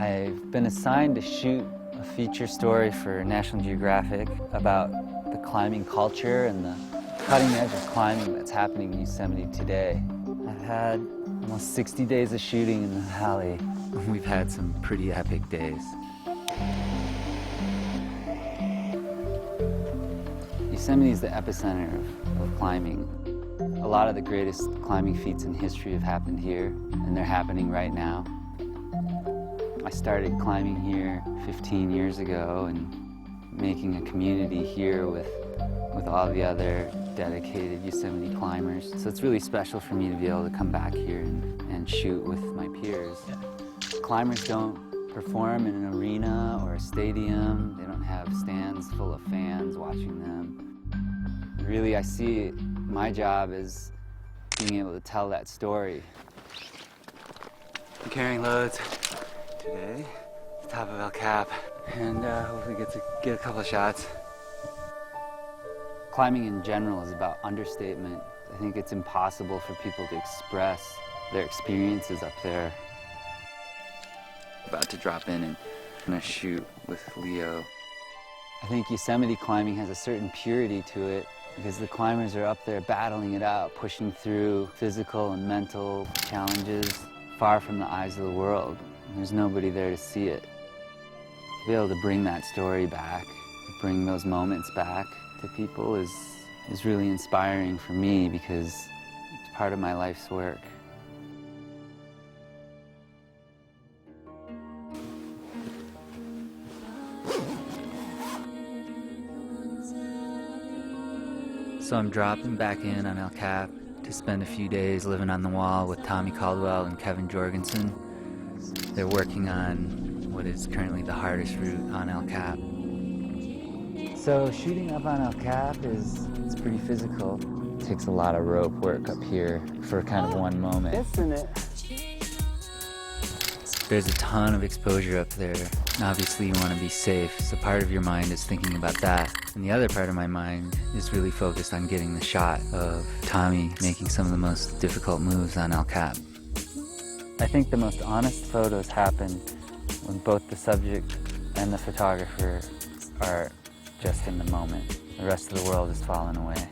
I've been assigned to shoot a feature story for National Geographic about the climbing culture and the cutting edge of climbing that's happening in Yosemite today. I've had almost 60 days of shooting in the valley. We've had some pretty epic days. Yosemite is the epicenter of climbing. A lot of the greatest climbing feats in history have happened here, and they're happening right now. I started climbing here 15 years ago and making a community here with all the other dedicated Yosemite climbers. So it's really special for me to be able to come back here and shoot with my peers. Climbers don't perform in an arena or a stadium. They don't have stands full of fans watching them. Really, I see my job as being able to tell that story. I'm carrying loads today, the top of El Cap, and hopefully get a couple of shots. Climbing in general is about understatement. I think it's impossible for people to express their experiences up there. About to drop in and gonna shoot with Leo. I think Yosemite climbing has a certain purity to it because the climbers are up there battling it out, pushing through physical and mental challenges far from the eyes of the world. There's nobody there to see it. To be able to bring that story back, bring those moments back to people is really inspiring for me because it's part of my life's work. So I'm dropping back in on El Cap to spend a few days living on the wall with Tommy Caldwell and Kevin Jorgensen. They're working on what is currently the hardest route on El Cap. So shooting up on El Cap it's pretty physical. It takes a lot of rope work up here for kind of one moment. Isn't it? There's a ton of exposure up there. And obviously you want to be safe, so part of your mind is thinking about that. And the other part of my mind is really focused on getting the shot of Tommy making some of the most difficult moves on El Cap. I think the most honest photos happen when both the subject and the photographer are just in the moment. The rest of the world is falling away.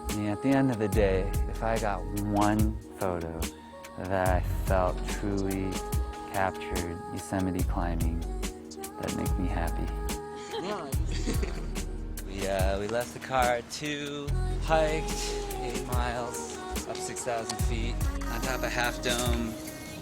And at the end of the day, if I got one photo that I felt truly captured Yosemite climbing, that'd make me happy. We left the car at 2, hiked 8 miles, up 6,000 feet, on top of Half Dome,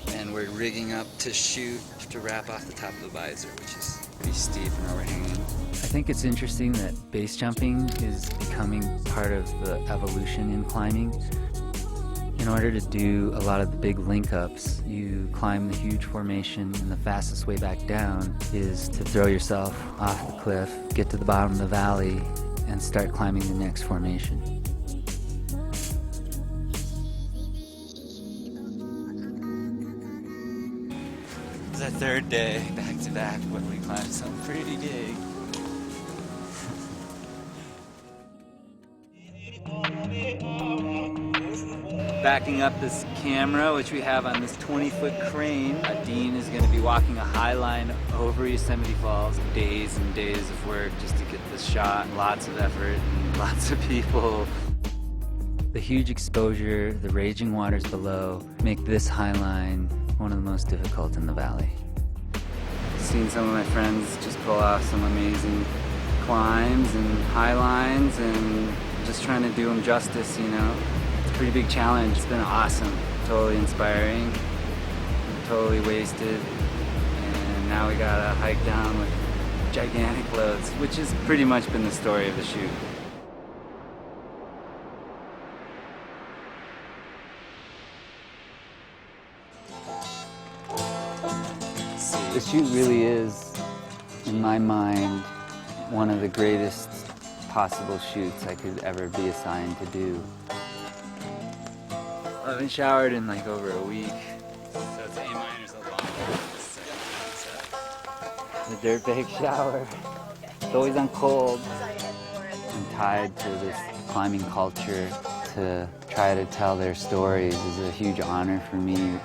and we're rigging up to shoot to wrap off the top of the visor, which is pretty steep and overhanging. I think it's interesting that base jumping is becoming part of the evolution in climbing. In order to do a lot of the big link-ups, you climb the huge formation, and the fastest way back down is to throw yourself off the cliff, get to the bottom of the valley, and start climbing the next formation. It's our third day, back-to-back, where we climbed something pretty big. Backing up this camera, which we have on this 20-foot crane. Dean is going to be walking a high line over Yosemite Falls. Days and days of work just to get this shot. Lots of effort and lots of people. The huge exposure, the raging waters below, make this high line one of the most difficult in the valley. I've seen some of my friends just pull off some amazing climbs and high lines, and just trying to do them justice, you know. Pretty big challenge. It's been awesome, totally inspiring, totally wasted, and now we gotta hike down with gigantic loads, which has pretty much been the story of the shoot. The shoot really is, in my mind, one of the greatest possible shoots I could ever be assigned to do. I haven't showered in like over a week, so it's A minors along. The dirtbag shower. It's always on cold. I'm tied to this climbing culture. To try to tell their stories is a huge honor for me.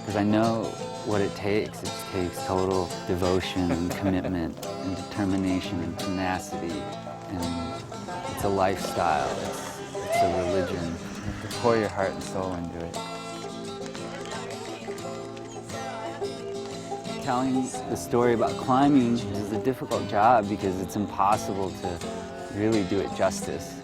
because I know what it takes. It takes total devotion and commitment and determination and tenacity, and it's a lifestyle. It's a religion. You have to pour your heart and soul into it. Telling the story about climbing is a difficult job because it's impossible to really do it justice.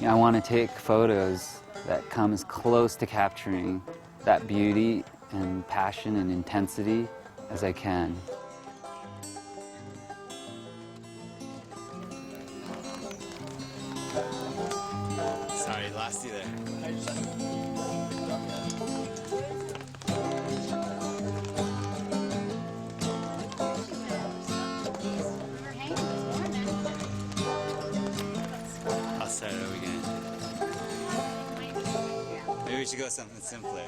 You know, I want to take photos that come as close to capturing that beauty and passion and intensity as I can. Sorry, lost you there. I'll start it over again. Maybe we should go something simpler.